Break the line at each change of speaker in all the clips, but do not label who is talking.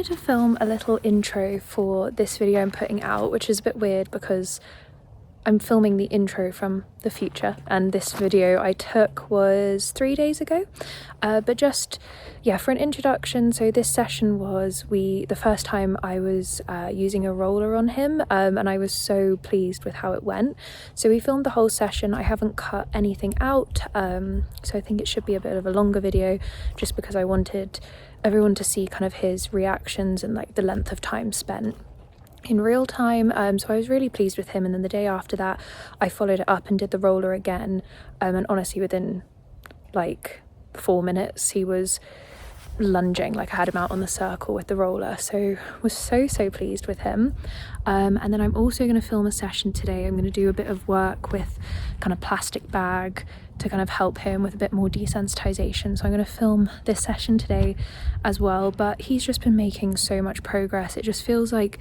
wanted to film a little intro for this video I'm putting out, which is a bit weird because I'm filming the intro from the future, and this video I took was 3 days ago. But just, yeah, for an introduction, so this session was the first time I was using a roller on him, and I was so pleased with how it went. So we filmed the whole session. I haven't cut anything out, so I think it should be a bit of a longer video, just because I wanted everyone to see kind of his reactions and like the length of time spent in real time. So I was really pleased with him, and then the day after that I followed it up and did the roller again, and honestly within like 4 minutes he was lunging. Like I had him out on the circle with the roller, so was so pleased with him. And then I'm also going to film a session today. I'm going to do a bit of work with kind of plastic bag to kind of help him with a bit more desensitization, so I'm going to film this session today as well. But he's just been making so much progress. It just feels like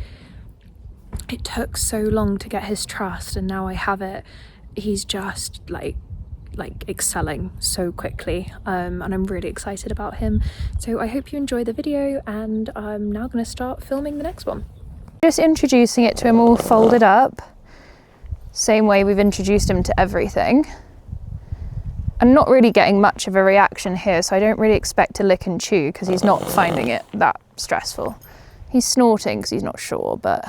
it took so long to get his trust, and now I have it. He's just like excelling so quickly, and I'm really excited about him. So I hope you enjoy the video, and I'm now going to start filming the next one. Just introducing it to him all folded up, same way we've introduced him to everything. I'm not really getting much of a reaction here, so I don't really expect to lick and chew because he's not finding it that stressful. He's snorting because he's not sure, but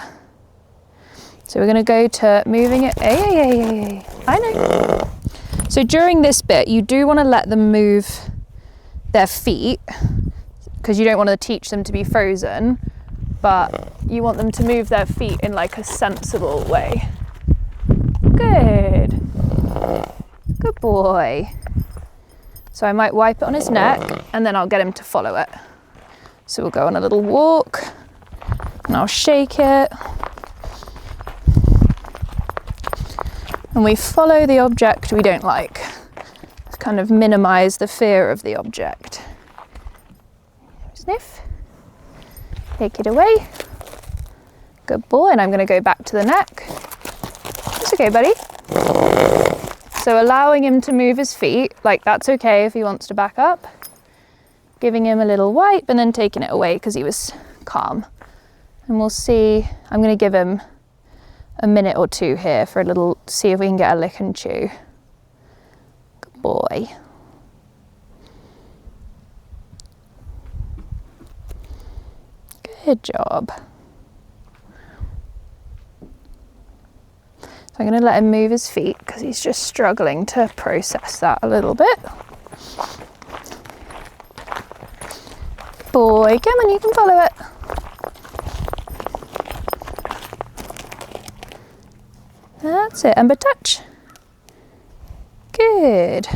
so we're going to go to moving it. Hey, I know. So during this bit, you do want to let them move their feet because you don't want to teach them to be frozen, but you want them to move their feet in like a sensible way. Good. Good boy. So I might wipe it on his neck and then I'll get him to follow it. So we'll go on a little walk and I'll shake it. And we follow the object we don't like, to kind of minimize the fear of the object. Sniff. Take it away. Good boy, and I'm going to go back to the neck. It's okay, buddy. So allowing him to move his feet, like that's okay if he wants to back up. Giving him a little wipe and then taking it away because he was calm. And we'll see, I'm going to give him a minute or two here for a little, see if we can get a lick and chew. Good boy. Good job. So I'm going to let him move his feet because he's just struggling to process that a little bit. Boy, come on, you can follow it. That's it, Ember, touch. Good.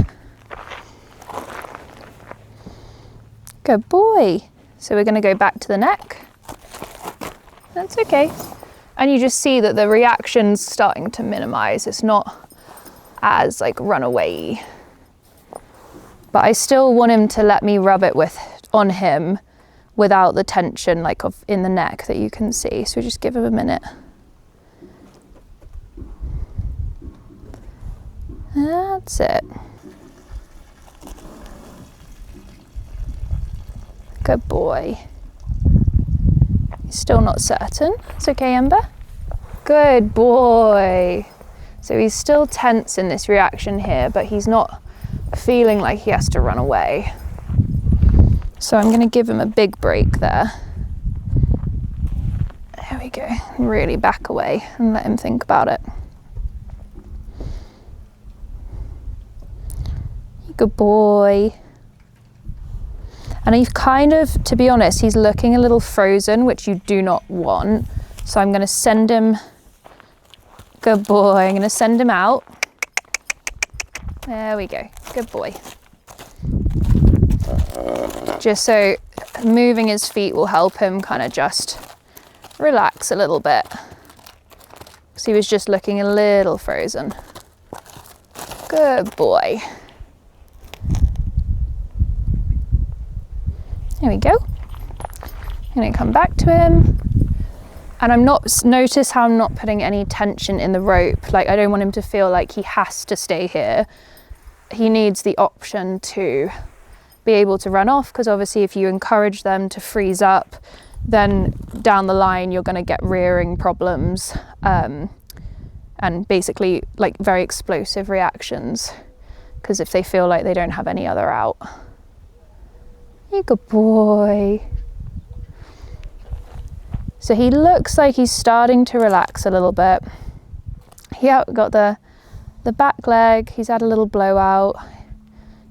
Good boy. So we're going to go back to the neck. That's okay. And you just see that the reaction's starting to minimize. It's not as like runaway. But I still want him to let me rub it on him without the tension like in the neck that you can see. So just give him a minute. That's it. Good boy. He's still not certain. It's okay, Ember. Good boy. So he's still tense in this reaction here, but he's not feeling like he has to run away. So I'm going to give him a big break there. There we go. Really back away and let him think about it. Good boy. And he's kind of, to be honest, he's looking a little frozen, which you do not want. So I'm going to send him, good boy, I'm going to send him out. There we go, good boy. Just so moving his feet will help him kind of just relax a little bit. Because he was just looking a little frozen. Good boy. There we go. I'm going to come back to him. And notice how I'm not putting any tension in the rope. Like I don't want him to feel like he has to stay here. He needs the option to be able to run off, because obviously if you encourage them to freeze up, then down the line you're going to get rearing problems, and basically like very explosive reactions, because if they feel like they don't have any other out. Hey, good boy. So he looks like he's starting to relax a little bit. Yeah, got the back leg, he's had a little blowout,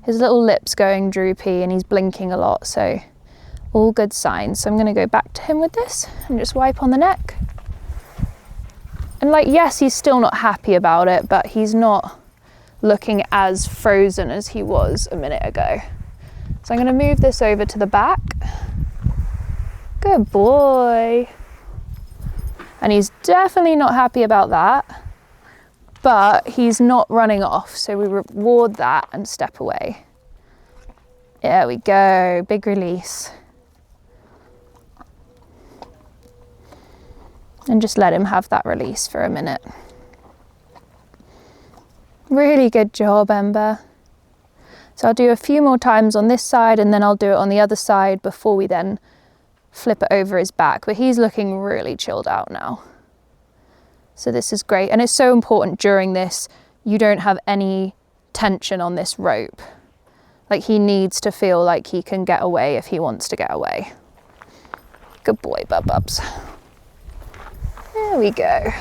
his little lips going droopy, and he's blinking a lot, so all good signs. So I'm going to go back to him with this and just wipe on the neck. And like, yes, he's still not happy about it, but he's not looking as frozen as he was a minute ago. So I'm going to move this over to the back. Good boy. And he's definitely not happy about that, but he's not running off, so we reward that and step away. There we go, big release. And just let him have that release for a minute. Really good job, Ember. So I'll do a few more times on this side, and then I'll do it on the other side before we then flip it over his back. But he's looking really chilled out now. So this is great. And it's so important during this, you don't have any tension on this rope. Like, he needs to feel like he can get away if he wants to get away. Good boy, Bubs. There we go.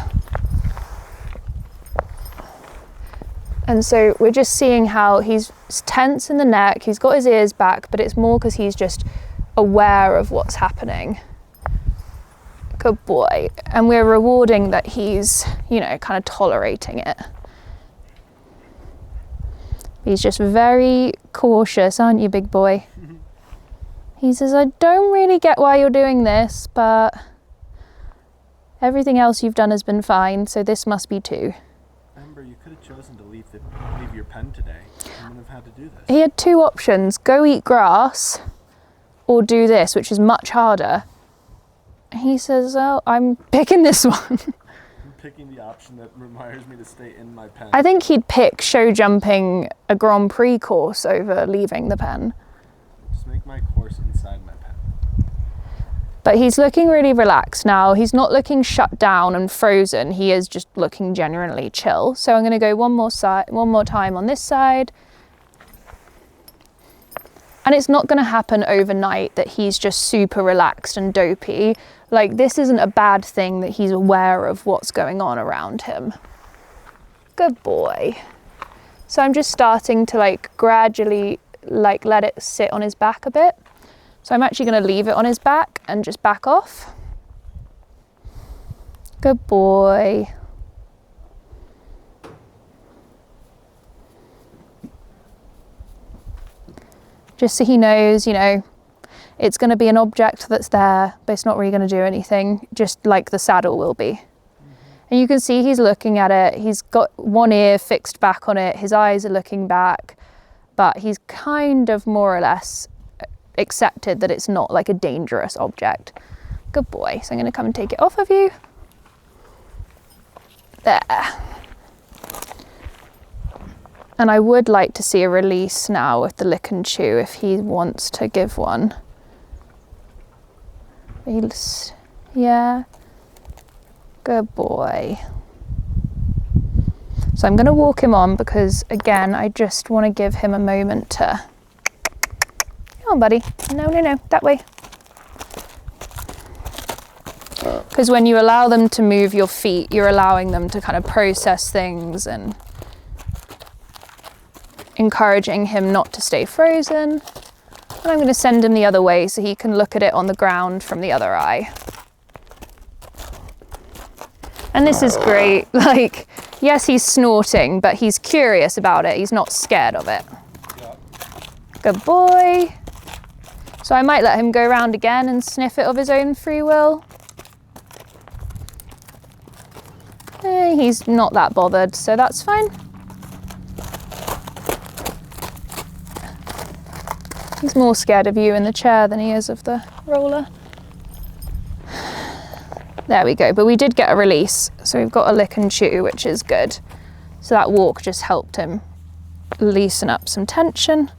And so we're just seeing how he's tense in the neck, he's got his ears back, but it's more because he's just aware of what's happening. Good boy. And we're rewarding that he's, you know, kind of tolerating it. He's just very cautious, aren't you, big boy? He says, I don't really get why you're doing this, but everything else you've done has been fine, so this must be too.
Remember, you could have chosen to leave your pen today. You wouldn't have had to do this.
He had two options, go eat grass or do this, which is much harder. He says, oh, I'm picking this one.
I'm picking the option that requires me to stay in my pen.
I think he'd pick show jumping a Grand Prix course over leaving the pen.
Just make my course inside my pen.
But he's looking really relaxed now. He's not looking shut down and frozen. He is just looking genuinely chill. So I'm going to go one more time on this side. And it's not going to happen overnight that he's just super relaxed and dopey. Like, this isn't a bad thing that he's aware of what's going on around him. Good boy. So I'm just starting to like gradually like let it sit on his back a bit. So I'm actually going to leave it on his back and just back off. Good boy. Just so he knows, you know, it's going to be an object that's there, but it's not really going to do anything, just like the saddle will be. And you can see he's looking at it. He's got one ear fixed back on it. His eyes are looking back, but he's kind of more or less accepted that it's not like a dangerous object. Good boy. So I'm going to come and take it off of you. There. And I would like to see a release now with the lick and chew if he wants to give one. Yeah. Good boy. So I'm going to walk him on because, again, I just want to give him a moment to... Come on, buddy. No, that way. Because when you allow them to move your feet, you're allowing them to kind of process things and encouraging him not to stay frozen. And I'm going to send him the other way so he can look at it on the ground from the other eye. And this is great. Like, yes, he's snorting, but he's curious about it. He's not scared of it. Good boy. So I might let him go around again and sniff it of his own free will. He's not that bothered, so that's fine. He's more scared of you in the chair than he is of the roller. There we go, but we did get a release. So we've got a lick and chew, which is good. So that walk just helped him loosen up some tension.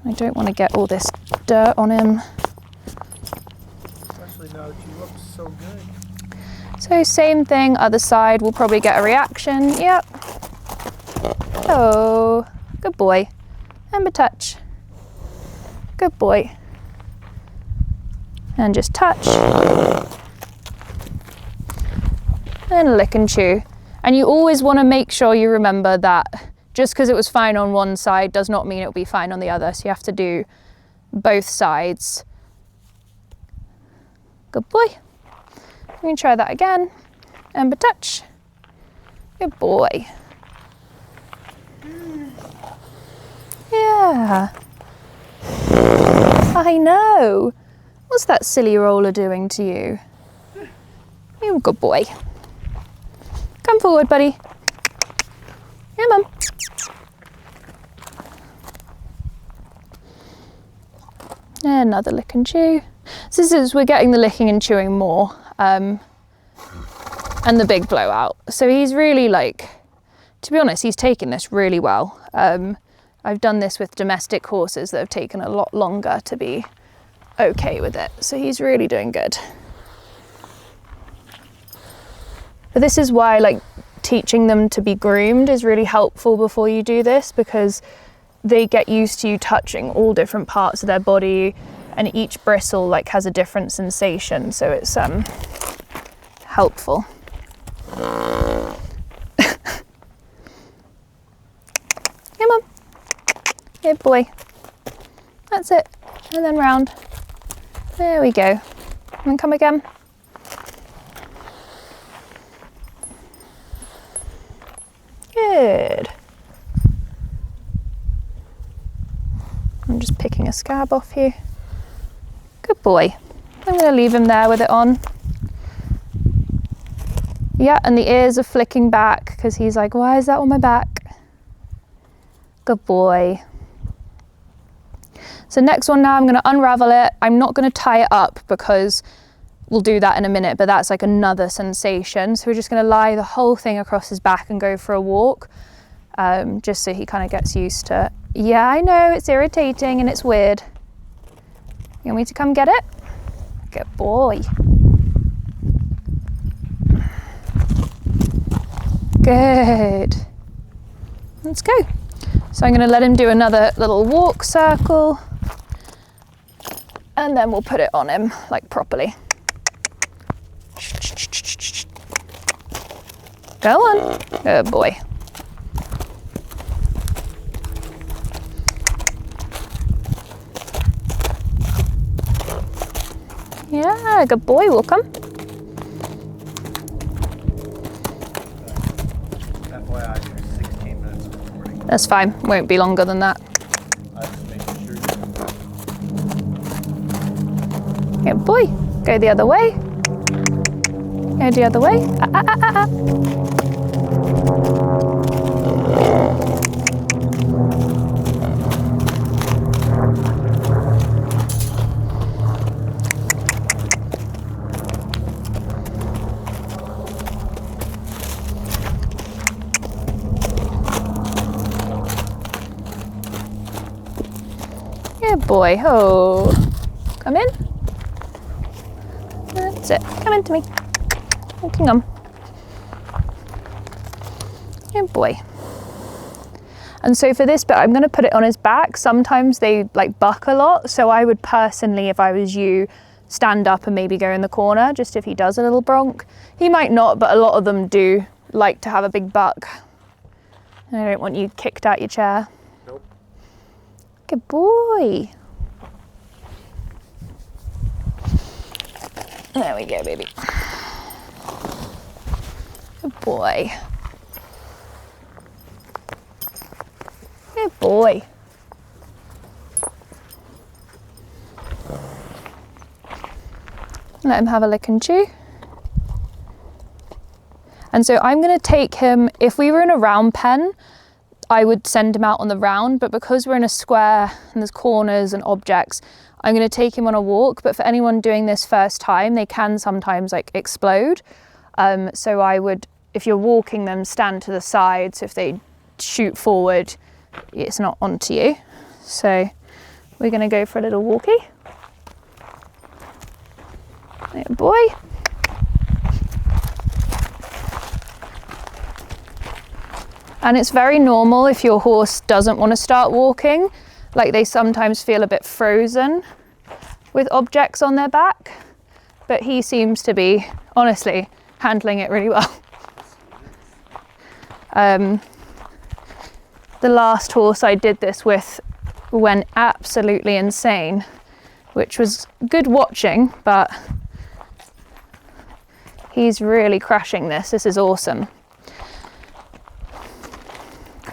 I don't want to get all this dirt on him.
Especially Actually, no, you look so good.
So same thing, other side, we'll probably get a reaction. Yep. Oh, good boy. And a touch. Good boy. And just touch. And lick and chew. And you always want to make sure you remember that just because it was fine on one side does not mean it'll be fine on the other. So you have to do both sides. Good boy. We can try that again. And a touch. Good boy. Yeah. I know. What's that silly roller doing to you? You're a good boy. Come forward, buddy. Yeah, Mum. Another lick and chew. So we're getting the licking and chewing more, and the big blowout. So he's really like, to be honest, he's taken this really well. I've done this with domestic horses that have taken a lot longer to be okay with it. So he's really doing good. But this is why like teaching them to be groomed is really helpful before you do this, because they get used to you touching all different parts of their body, and each bristle like has a different sensation, so it's helpful. Yeah, Mum. Good boy. That's it. And then round. There we go. And come again. Good. I'm just picking a scab off here. Good boy. I'm going to leave him there with it on. Yeah, and the ears are flicking back because he's like, why is that on my back? Good boy. So next one now, I'm going to unravel it. I'm not going to tie it up because we'll do that in a minute, but that's like another sensation. So we're just going to lie the whole thing across his back and go for a walk, just so he kind of gets used to it. Yeah, I know, it's irritating and it's weird. You want me to come get it? Good boy. Good. Let's go. So I'm going to let him do another little walk circle, and then we'll put it on him like properly. Go on. Good boy. Yeah, good boy, welcome.
FYI, you're 16 minutes of recording.
That's fine, won't be longer than that.
I'm just making sure you
Good boy. Go the other way. Go the other way. Good boy. Oh, come in. That's it. Come in to me. Walking on. Good boy. And so for this bit, I'm going to put it on his back. Sometimes they like buck a lot. So I would personally, if I was you, stand up and maybe go in the corner, just if he does a little bronc. He might not, but a lot of them do like to have a big buck. And I don't want you kicked out your chair.
Nope.
Good boy. There we go, baby. Good boy. Good boy. Let him have a lick and chew. And so I'm going to take him, if we were in a round pen, I would send him out on the round, but because we're in a square and there's corners and objects, I'm going to take him on a walk. But for anyone doing this first time, they can sometimes like explode. So I would, if you're walking them, stand to the side. So if they shoot forward, it's not onto you. So we're going to go for a little walkie. There, boy. And it's very normal if your horse doesn't want to start walking, like they sometimes feel a bit frozen with objects on their back, but he seems to be, honestly, handling it really well. The last horse I did this with went absolutely insane, which was good watching, but he's really crushing this. This is awesome.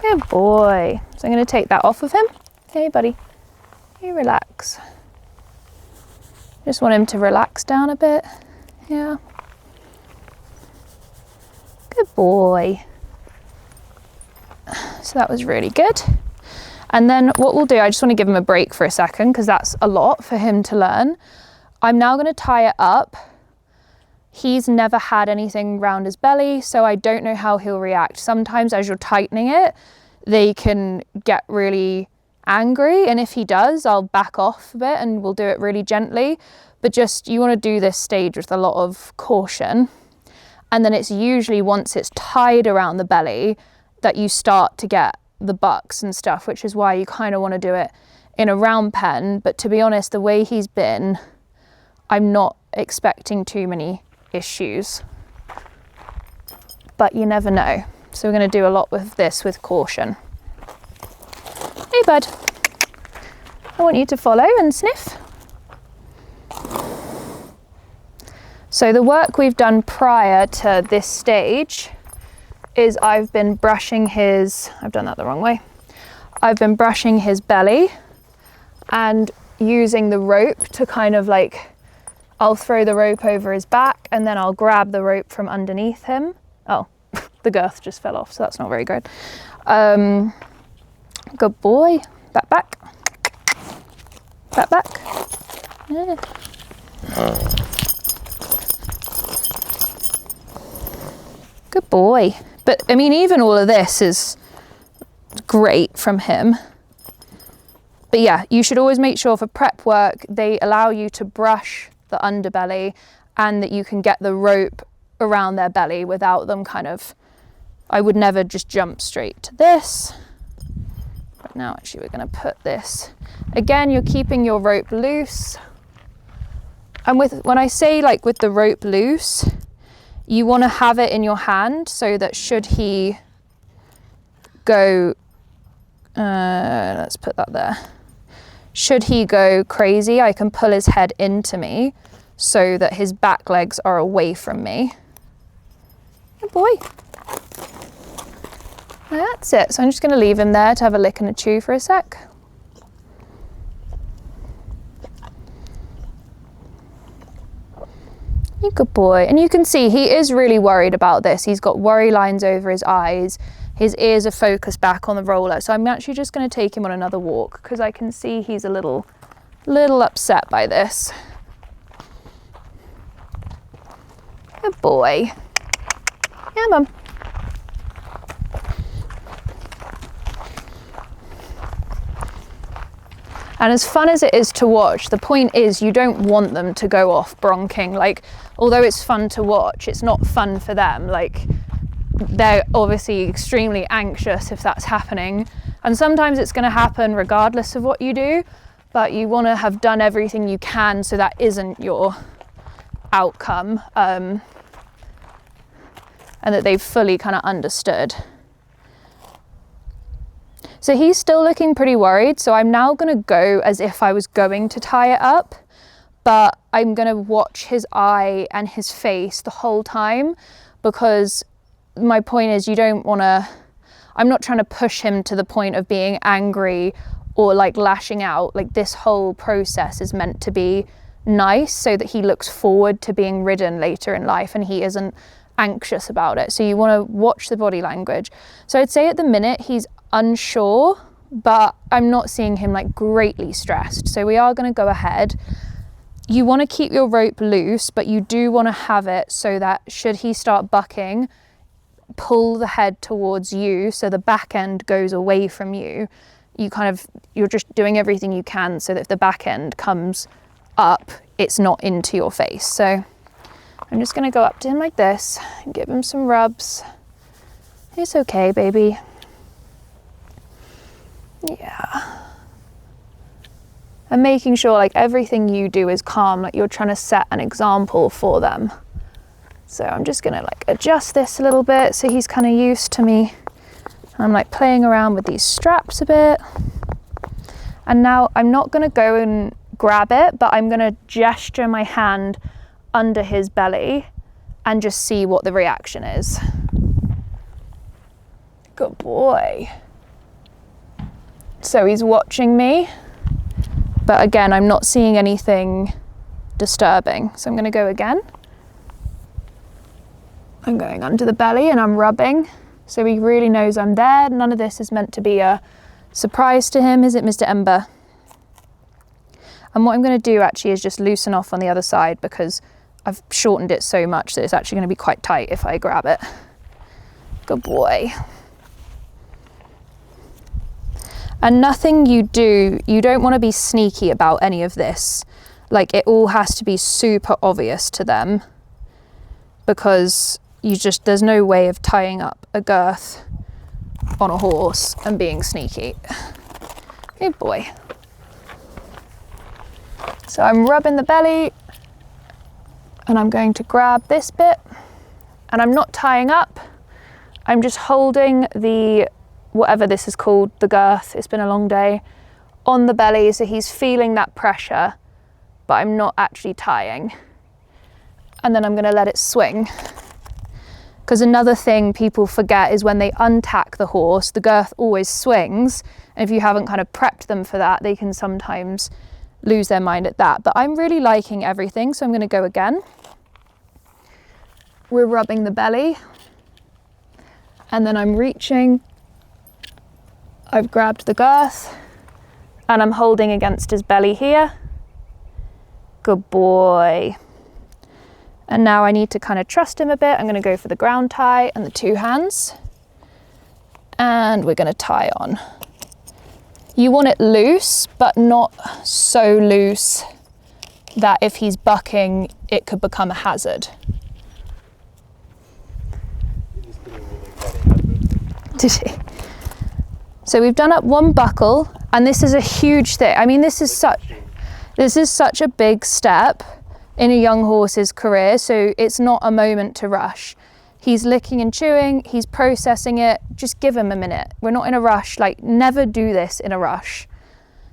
Good boy. So I'm going to take that off of him. Hey, buddy. Hey, relax. Just want him to relax down a bit. Yeah. Good boy. So that was really good. And then what we'll do, I just want to give him a break for a second because that's a lot for him to learn. I'm now going to tie it up. He's never had anything around his belly, so I don't know how he'll react. Sometimes as you're tightening it, they can get really angry, and if he does, I'll back off a bit and we'll do it really gently. But just, you want to do this stage with a lot of caution. And then it's usually once it's tied around the belly that you start to get the bucks and stuff, which is why you kind of want to do it in a round pen. But to be honest, the way he's been, I'm not expecting too many issues, but you never know. So we're going to do a lot with this with caution. Hey bud, I want you to follow and sniff. So the work we've done prior to this stage is I've been brushing his, I've done that the wrong way. I've been brushing his belly and using the rope to kind of like, I'll throw the rope over his back and then I'll grab the rope from underneath him. Oh, the girth just fell off, so that's not very good. Good boy. Back, back. Back, back. Yeah. Good boy. But I mean, even all of this is great from him. But yeah, you should always make sure for prep work, they allow you to brush the underbelly and that you can get the rope around their belly without them kind of, I would never just jump straight to this. But now actually we're going to put this. Again, you're keeping your rope loose. And when I say like with the rope loose, you want to have it in your hand so that should he go, let's put that there. Should he go crazy, I can pull his head into me so that his back legs are away from me. Good boy. That's it. So I'm just going to leave him there to have a lick and a chew for a sec. You good boy. And you can see he is really worried about this. He's got worry lines over his eyes. His ears are focused back on the roller. So I'm actually just going to take him on another walk because I can see he's a little upset by this. Good boy. Yeah, Mum. And as fun as it is to watch, the point is you don't want them to go off bronking. Like, although it's fun to watch, it's not fun for them. Like, they're obviously extremely anxious if that's happening. And sometimes it's going to happen regardless of what you do, but you want to have done everything you can so that isn't your outcome, and that they've fully kind of understood. So he's still looking pretty worried. So I'm now going to go as if I was going to tie it up, but I'm going to watch his eye and his face the whole time, because my point is you don't want to, I'm not trying to push him to the point of being angry or like lashing out. Like, this whole process is meant to be nice so that he looks forward to being ridden later in life and he isn't anxious about it. So you want to watch the body language. So I'd say at the minute he's unsure, but I'm not seeing him like greatly stressed. So we are going to go ahead. You want to keep your rope loose, but you do want to have it so that should he start bucking, pull the head towards you so the back end goes away from you. You're just doing everything you can so that if the back end comes up, it's not into your face. So I'm just gonna go up to him like this and give him some rubs. It's okay, baby. Yeah. And making sure like everything you do is calm, like you're trying to set an example for them. So I'm just gonna like adjust this a little bit so he's kind of used to me. I'm like playing around with these straps a bit. And now I'm not gonna go and grab it, but I'm gonna gesture my hand under his belly and just see what the reaction is. Good boy. So he's watching me. But again, I'm not seeing anything disturbing. So I'm gonna go again. I'm going under the belly and I'm rubbing. So he really knows I'm there. None of this is meant to be a surprise to him, is it, Mr. Ember? And what I'm gonna do actually is just loosen off on the other side because I've shortened it so much that it's actually gonna be quite tight if I grab it. Good boy. And nothing you do, you don't want to be sneaky about any of this. Like it all has to be super obvious to them because there's no way of tying up a girth on a horse and being sneaky. Good boy. So I'm rubbing the belly and I'm going to grab this bit and I'm not tying up. I'm just holding the whatever this is called, the girth, it's been a long day, on the belly, so he's feeling that pressure, but I'm not actually tying. And then I'm gonna let it swing. Because another thing people forget is when they untack the horse, the girth always swings, and if you haven't kind of prepped them for that, they can sometimes lose their mind at that. But I'm really liking everything, so I'm gonna go again. We're rubbing the belly, and then I'm reaching. I've grabbed the girth and I'm holding against his belly here. Good boy. And now I need to kind of trust him a bit. I'm going to go for the ground tie and the two hands. And we're going to tie on. You want it loose, but not so loose that if he's bucking, it could become a hazard. Did he? So we've done up one buckle, and this is a huge thing. I mean, this is such a big step in a young horse's career, so it's not a moment to rush. He's licking and chewing, he's processing it, just give him a minute. We're not in a rush, like never do this in a rush.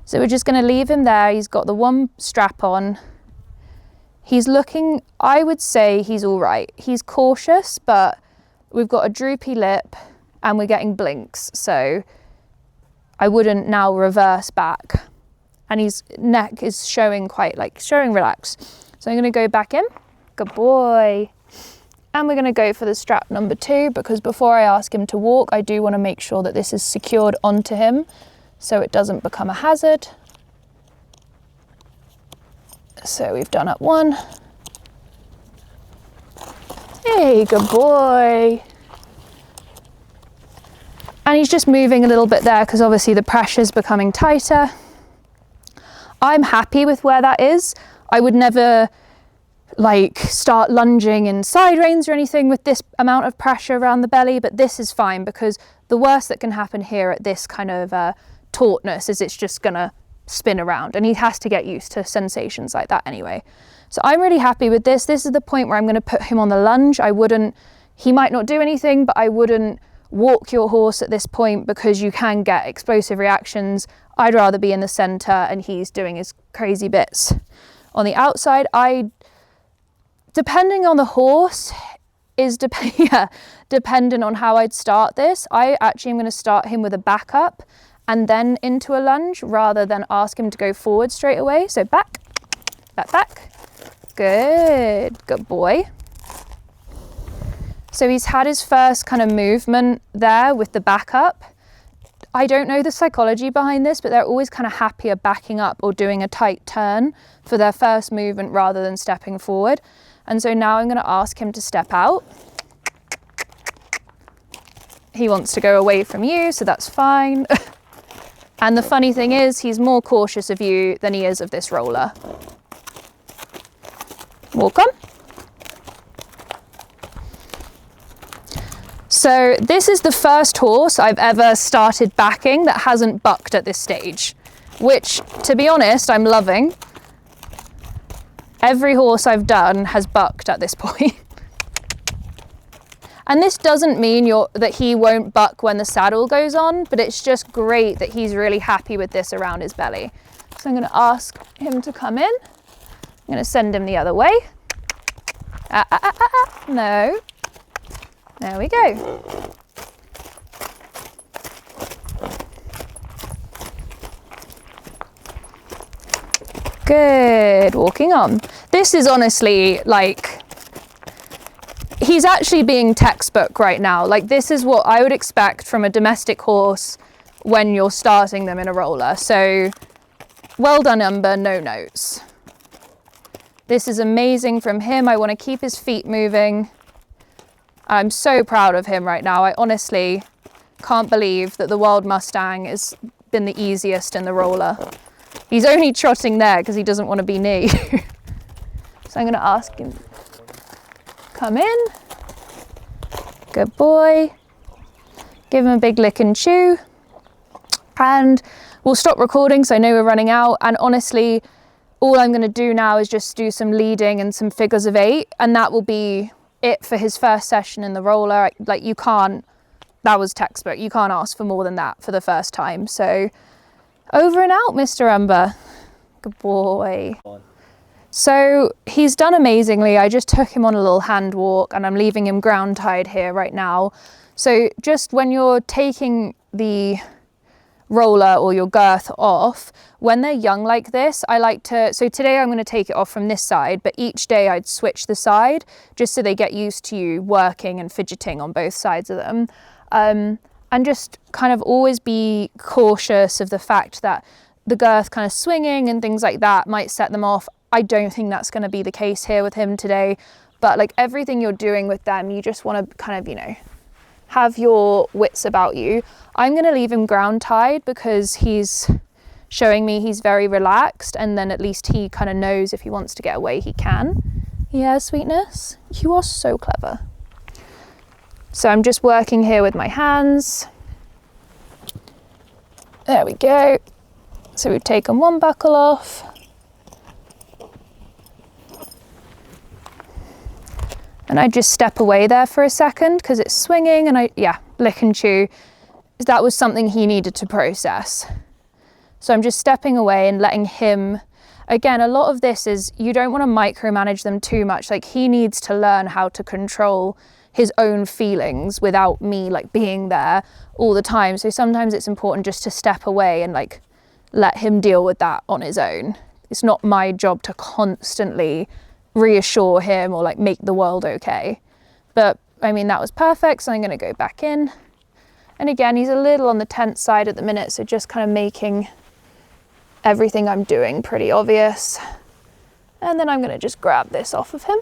So we're just gonna leave him there. He's got the one strap on. He's looking, I would say he's all right. He's cautious, but we've got a droopy lip and we're getting blinks, so I wouldn't now reverse back. And his neck is showing showing relaxed. So I'm gonna go back in, good boy. And we're gonna go for the strap number 2 because before I ask him to walk, I do wanna make sure that this is secured onto him so it doesn't become a hazard. So we've done up one. Hey, good boy. And he's just moving a little bit there because obviously the pressure's becoming tighter. I'm happy with where that is. I would never start lunging in side reins or anything with this amount of pressure around the belly, but this is fine because the worst that can happen here at this kind of tautness is it's just gonna spin around, and he has to get used to sensations like that anyway. So I'm really happy with this. This is the point where I'm gonna put him on the lunge. He might not do anything, but I wouldn't walk your horse at this point because you can get explosive reactions. I'd rather be in the center and he's doing his crazy bits. On the outside, depending on the horse, dependent on how I'd start this. I actually am going to start him with a backup and then into a lunge rather than ask him to go forward straight away. So back. Good boy. So he's had his first kind of movement there with the backup. I don't know the psychology behind this, but they're always kind of happier backing up or doing a tight turn for their first movement rather than stepping forward. And so now I'm going to ask him to step out. He wants to go away from you, so that's fine. And the funny thing is, he's more cautious of you than he is of this roller. Walk on. So this is the first horse I've ever started backing that hasn't bucked at this stage, which, to be honest, I'm loving. Every horse I've done has bucked at this point. And this doesn't mean that he won't buck when the saddle goes on, but it's just great that he's really happy with this around his belly. So I'm going to ask him to come in. I'm going to send him the other way. No. There we go. Good, walking on. This is honestly like, he's actually being textbook right now. Like, this is what I would expect from a domestic horse when you're starting them in a roller. So well done, Umber, no notes. This is amazing from him. I want to keep his feet moving. I'm so proud of him right now. I honestly can't believe that the Wild Mustang has been the easiest in the roller. He's only trotting there because he doesn't want to be near you. So I'm going to ask him, come in. Good boy. Give him a big lick and chew. And we'll stop recording because I know we're running out. And honestly, all I'm going to do now is just do some leading and some figures of 8. And that will be it for his first session in the roller. Like, you can't, that was textbook. You can't ask for more than that for the first time. So over and out, Mr. Umber. Good boy. So he's done amazingly. I just took him on a little hand walk and I'm leaving him ground tied here right now. So just when you're taking the roller or your girth off, when they're young like this, I like to, so today I'm going to take it off from this side, but each day I'd switch the side just so they get used to you working and fidgeting on both sides of them. And just kind of always be cautious of the fact that the girth kind of swinging and things like that might set them off. I don't think that's going to be the case here with him today, but like everything you're doing with them, you just want to kind of, you know, have your wits about you. I'm going to leave him ground tied because he's showing me he's very relaxed, and then at least he kind of knows if he wants to get away, he can. Yeah, sweetness, you are so clever. So I'm just working here with my hands. There we go. So we've taken one buckle off. And I just step away there for a second because it's swinging, and lick and chew. That was something he needed to process. So I'm just stepping away and letting him, again, a lot of this is you don't want to micromanage them too much. Like, he needs to learn how to control his own feelings without me like being there all the time. So sometimes it's important just to step away and like let him deal with that on his own. It's not my job to constantly reassure him or like make the world okay. But I mean, that was perfect. So I'm going to go back in. And again, he's a little on the tense side at the minute. So just kind of making everything I'm doing pretty obvious. And then I'm going to just grab this off of him.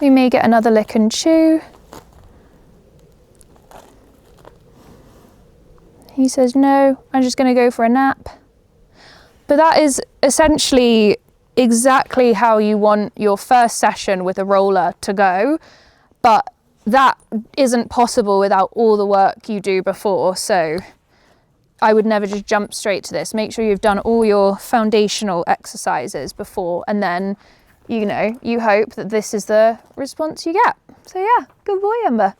We may get another lick and chew. He says, no, I'm just going to go for a nap. But that is essentially exactly how you want your first session with a roller to go. But that isn't possible without all the work you do before. So I would never just jump straight to this. Make sure you've done all your foundational exercises before, and then, you know, you hope that this is the response you get. So yeah, good boy, Ember.